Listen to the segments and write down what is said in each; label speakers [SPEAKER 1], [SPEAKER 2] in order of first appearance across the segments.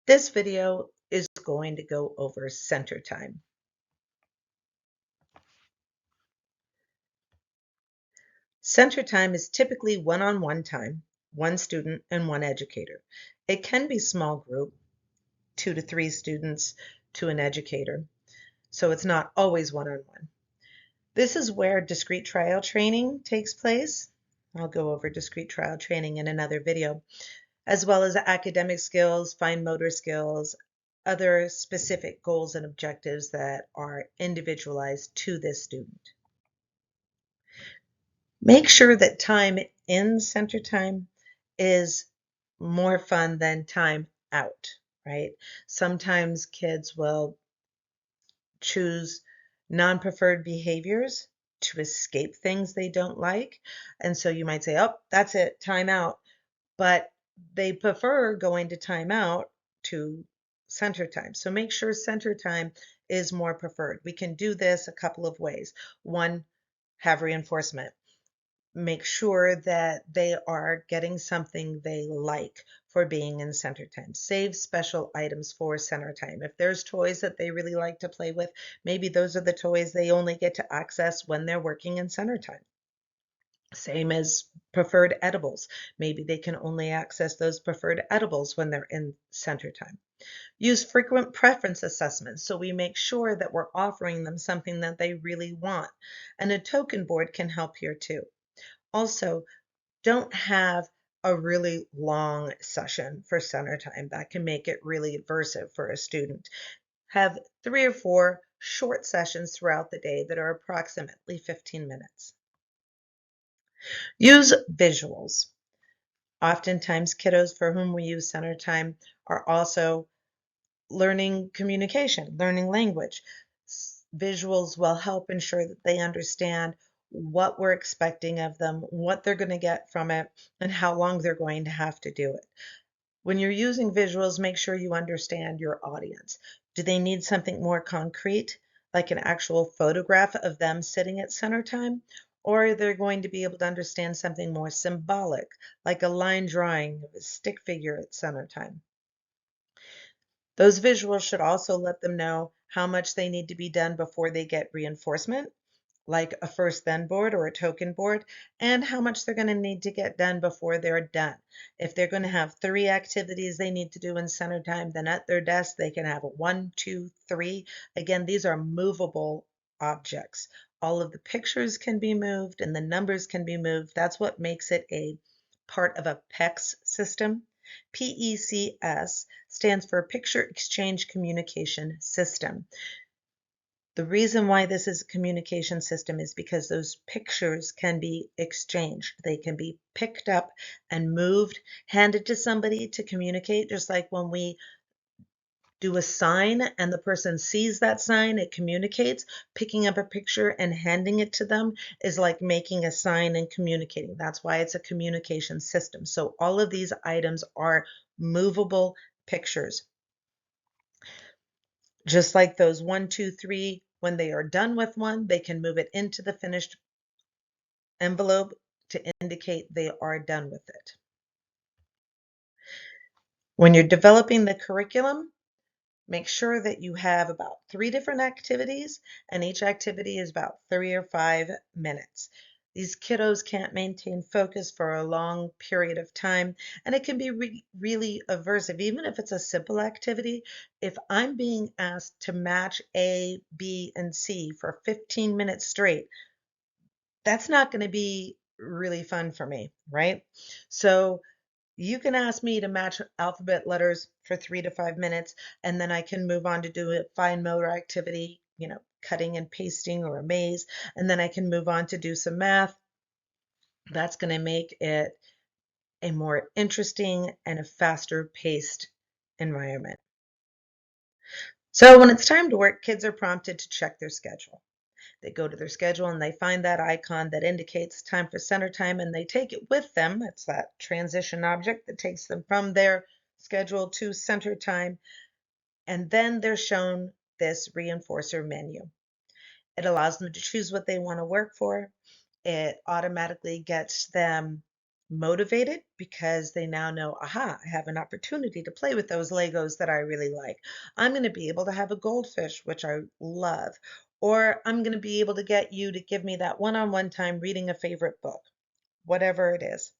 [SPEAKER 1] This video is going to go over center time. Center time is typically one-on-one time, one student and one educator. It can be small group, 2 to 3 students to an educator, so it's not always one-on-one. This is where discrete trial training takes place. I'll go over discrete trial training in another video, as well as academic skills, fine motor skills, other specific goals and objectives that are individualized to this student. Make sure that time in center time is more fun than time out, right? Sometimes kids will choose non-preferred behaviors to escape things they don't like. And so you might say, oh, that's it, time out. But they prefer going to time out to center time. So make sure center time is more preferred. We can do this a couple of ways. One, have reinforcement. Make sure that they are getting something they like for being in center time. Save special items for center time. If there's toys that they really like to play with, maybe those are the toys they only get to access when they're working in center time. Same as preferred edibles. Maybe they can only access those preferred edibles when they're in center time. Use frequent preference assessments so we make sure that we're offering them something that they really want. And a token board can help here too. Also, don't have a really long session for center time. That can make it really aversive for a student. Have 3 or 4 short sessions throughout the day that are approximately 15 minutes. Use visuals. Oftentimes, kiddos for whom we use center time are also learning communication, learning language. Visuals will help ensure that they understand what we're expecting of them, what they're going to get from it, and how long they're going to have to do it. When you're using visuals, make sure you understand your audience. Do they need something more concrete, like an actual photograph of them sitting at center time? Or are they going to be able to understand something more symbolic, like a line drawing of a stick figure at center time? Those visuals should also let them know how much they need to be done before they get reinforcement, like a first then board or a token board, and how much they're going to need to get done before they're done. If they're going to have 3 activities they need to do in center time, then at their desk they can have a 1, 2, 3. Again, these are movable objects. All of the pictures can be moved and the numbers can be moved. That's what makes it a part of a PECS system. PECS stands for Picture Exchange Communication System. The reason why this is a communication system is because those pictures can be exchanged. They can be picked up and moved, handed to somebody to communicate, just like when we do a sign and the person sees that sign, it communicates. Picking up a picture and handing it to them is like making a sign and communicating. That's why it's a communication system. So all of these items are movable pictures. Just like those 1, 2, 3, when they are done with one, they can move it into the finished envelope to indicate they are done with it. When you're developing the curriculum, make sure that you have about 3 different activities, and each activity is about 3 or 5 minutes. These kiddos can't maintain focus for a long period of time, and it can be really aversive. Even if it's a simple activity, if I'm being asked to match A, B, and C for 15 minutes straight, that's not going to be really fun for me, right? So you can ask me to match alphabet letters for 3 to 5 minutes, and then I can move on to do a fine motor activity, cutting and pasting or a maze, and then I can move on to do some math. That's going to make it a more interesting and a faster paced environment. So when it's time to work, kids are prompted to check their schedule. They go to their schedule and they find that icon that indicates time for center time, and they take it with them. It's that transition object that takes them from their schedule to center time. And then they're shown this reinforcer menu. It allows them to choose what they want to work for. It automatically gets them motivated because they now know, aha, I have an opportunity to play with those Legos that I really like. I'm going to be able to have a goldfish, which I love. Or I'm going to be able to get you to give me that one-on-one time reading a favorite book, whatever it is.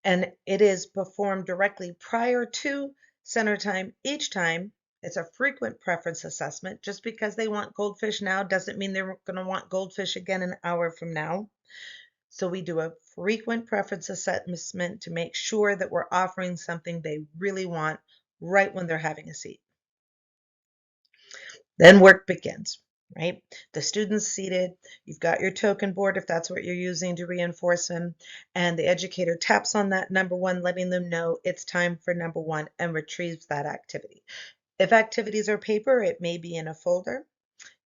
[SPEAKER 1] And it is performed directly prior to center time each time. It's a frequent preference assessment. Just because they want goldfish now doesn't mean they're going to want goldfish again an hour from now. So we do a frequent preference assessment to make sure that we're offering something they really want right when they're having a seat. Then work begins, right? The student's seated, you've got your token board if that's what you're using to reinforce them, and the educator taps on that number one, letting them know it's time for number one and retrieves that activity. If activities are paper, it may be in a folder.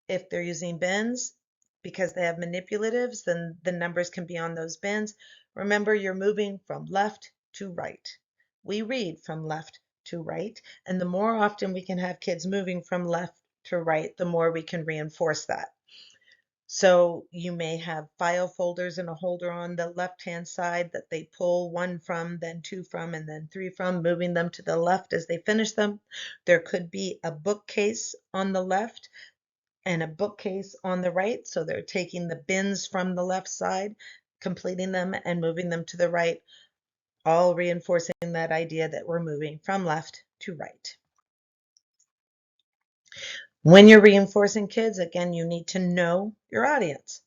[SPEAKER 1] If they're using bins, because they have manipulatives, then the numbers can be on those bins. Remember, you're moving from left to right. We read from left to right, and the more often we can have kids moving from left to right, the more we can reinforce that. So you may have file folders and a holder on the left-hand side that they pull one from, then two from, and then three from, moving them to the left as they finish them. There could be a bookcase on the left and a bookcase on the right. So they're taking the bins from the left side, completing them and moving them to the right, all reinforcing that idea that we're moving from left to right. When you're reinforcing kids, again, you need to know your audience.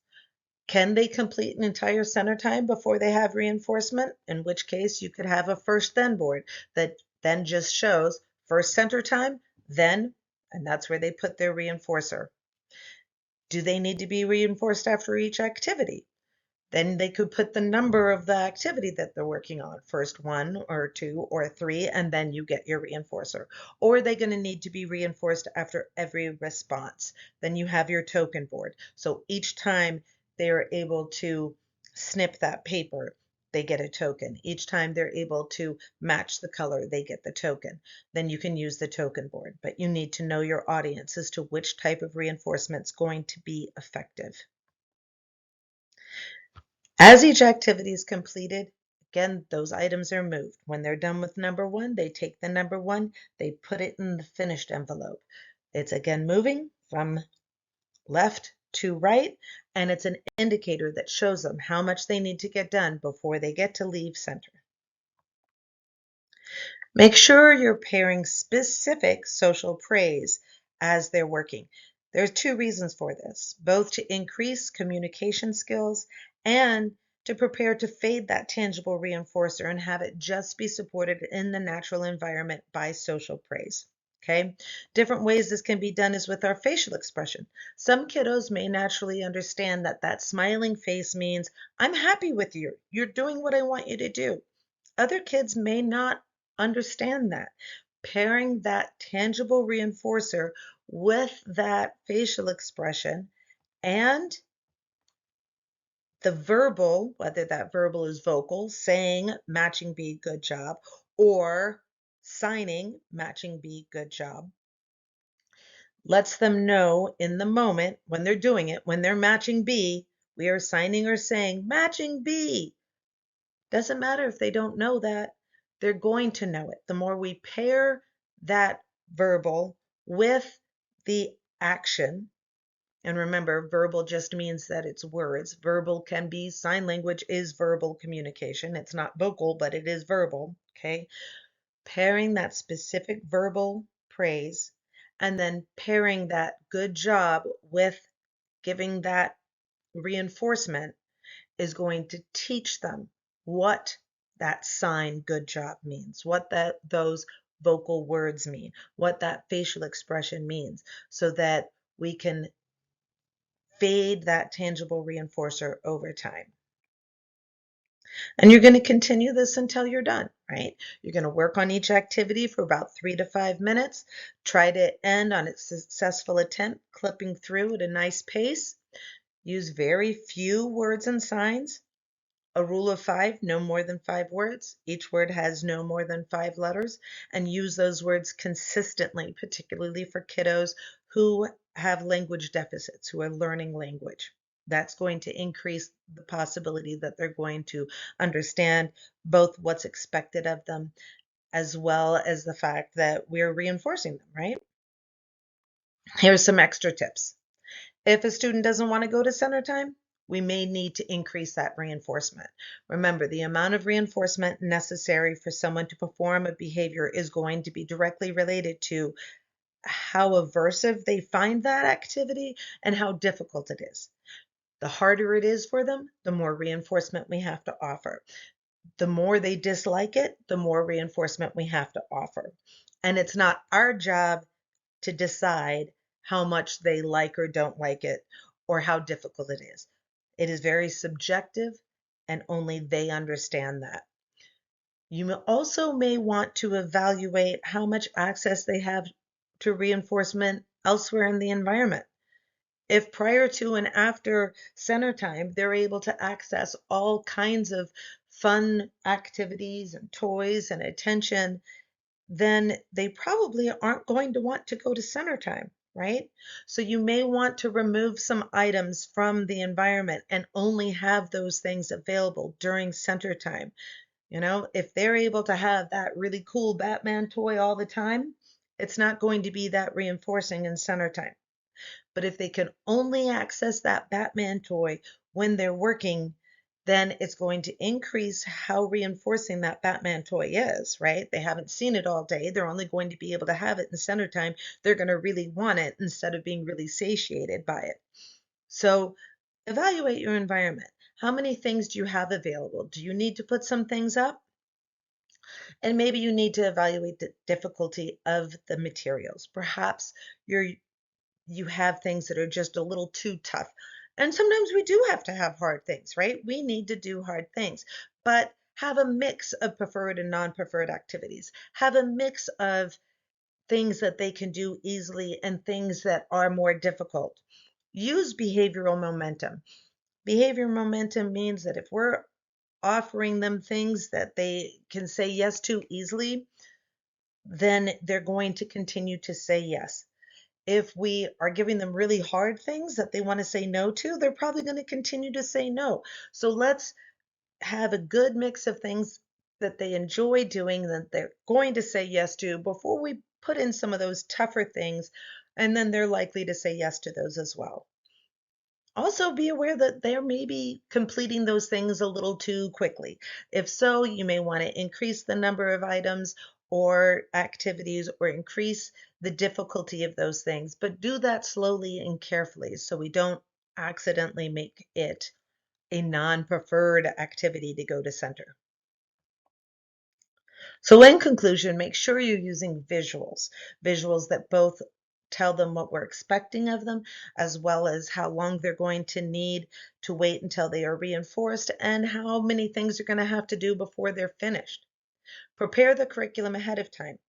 [SPEAKER 1] Can they complete an entire center time before they have reinforcement? In which case you could have a first then board that then just shows first center time, then, and that's where they put their reinforcer. Do they need to be reinforced after each activity? Then they could put the number of the activity that they're working on, first one or two or three, and then you get your reinforcer. Or are they going to need to be reinforced after every response? Then you have your token board. So each time they are able to snip that paper, they get a token. Each time they're able to match the color, they get the token. Then you can use the token board. But you need to know your audience as to which type of reinforcement is going to be effective. As each activity is completed, again, those items are moved. When they're done with number one, they take the number one, they put it in the finished envelope. It's again moving from left to right, and it's an indicator that shows them how much they need to get done before they get to leave center. Make sure you're pairing specific social praise as they're working. There's two reasons for this, both to increase communication skills and to prepare to fade that tangible reinforcer and have it just be supported in the natural environment by social praise. Okay, different ways this can be done is with our facial expression. Some kiddos may naturally understand that that smiling face means, I'm happy with you. You're doing what I want you to do. Other kids may not understand that. Pairing that tangible reinforcer with that facial expression and the verbal, whether that verbal is vocal, saying, matching B, good job, or signing, matching B, good job, lets them know in the moment when they're doing it, when they're matching B, we are signing or saying, matching B. Doesn't matter if they don't know that, they're going to know it. The more we pair that verbal with the action, and remember, verbal just means that it's words. Verbal can be, sign language is verbal communication. It's not vocal, but it is verbal, okay? Pairing that specific verbal praise and then pairing that good job with giving that reinforcement is going to teach them what that sign good job means, what those vocal words mean, what that facial expression means, so that we can fade that tangible reinforcer over time. And you're going to continue this until you're done, right? You're going to work on each activity for about 3 to 5 minutes. Try to end on a successful attempt, clipping through at a nice pace. Use very few words and signs. A rule of 5, no more than 5 words. Each word has no more than 5 letters, and use those words consistently, particularly for kiddos who have language deficits, who are learning language. That's going to increase the possibility that they're going to understand both what's expected of them as well as the fact that we're reinforcing them, right? Here's some extra tips. If a student doesn't want to go to center time, we may need to increase that reinforcement. Remember, the amount of reinforcement necessary for someone to perform a behavior is going to be directly related to how aversive they find that activity and how difficult it is. The harder it is for them, the more reinforcement we have to offer. The more they dislike it, the more reinforcement we have to offer. And it's not our job to decide how much they like or don't like it or how difficult it is. It is very subjective, and only they understand that. You also may want to evaluate how much access they have to reinforcement elsewhere in the environment. If prior to and after center time, they're able to access all kinds of fun activities and toys and attention, then they probably aren't going to want to go to center time, right? So you may want to remove some items from the environment and only have those things available during center time. If they're able to have that really cool Batman toy all the time, it's not going to be that reinforcing in center time. But if they can only access that Batman toy when they're working, then it's going to increase how reinforcing that Batman toy is, right? They haven't seen it all day. They're only going to be able to have it in center time. They're going to really want it instead of being really satiated by it. So evaluate your environment. How many things do you have available? Do you need to put some things up? And maybe you need to evaluate the difficulty of the materials. Perhaps you have things that are just a little too tough. And sometimes we do have to have hard things, right? We need to do hard things, but have a mix of preferred and non-preferred activities. Have a mix of things that they can do easily and things that are more difficult. Use behavioral momentum. Behavioral momentum means that if we're offering them things that they can say yes to easily, then they're going to continue to say yes. If we are giving them really hard things that they want to say no to, they're probably going to continue to say no. So let's have a good mix of things that they enjoy doing, that they're going to say yes to, before we put in some of those tougher things, and then they're likely to say yes to those as well. Also, be aware that they're maybe completing those things a little too quickly. If so, you may want to increase the number of items or activities or increase the difficulty of those things, but do that slowly and carefully so we don't accidentally make it a non-preferred activity to go to center. So in conclusion, make sure you're using visuals that both tell them what we're expecting of them, as well as how long they're going to need to wait until they are reinforced and how many things they're going to have to do before they're finished. Prepare the curriculum ahead of time,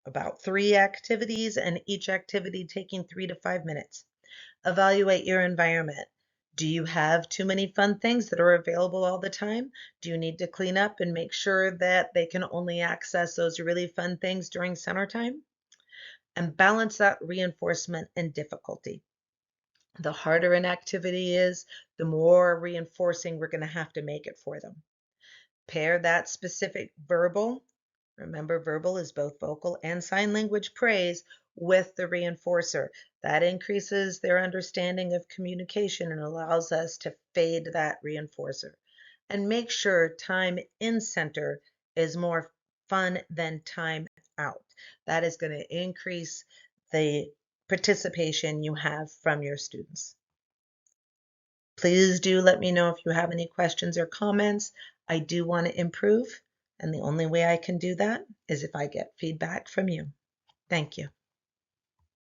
[SPEAKER 1] about 3 activities and each activity taking 3 to 5 minutes. Evaluate your environment. Do you have too many fun things that are available all the time? Do you need to clean up and make sure that they can only access those really fun things during center time? And balance that reinforcement and difficulty. The harder an activity is, the more reinforcing we're going to have to make it for them. Pair that specific verbal. Remember, verbal is both vocal and sign language praise with the reinforcer. That increases their understanding of communication and allows us to fade that reinforcer. And make sure time in center is more fun than time out. That is going to increase the participation you have from your students. Please do let me know if you have any questions or comments. I do want to improve, and the only way I can do that is if I get feedback from you. Thank you.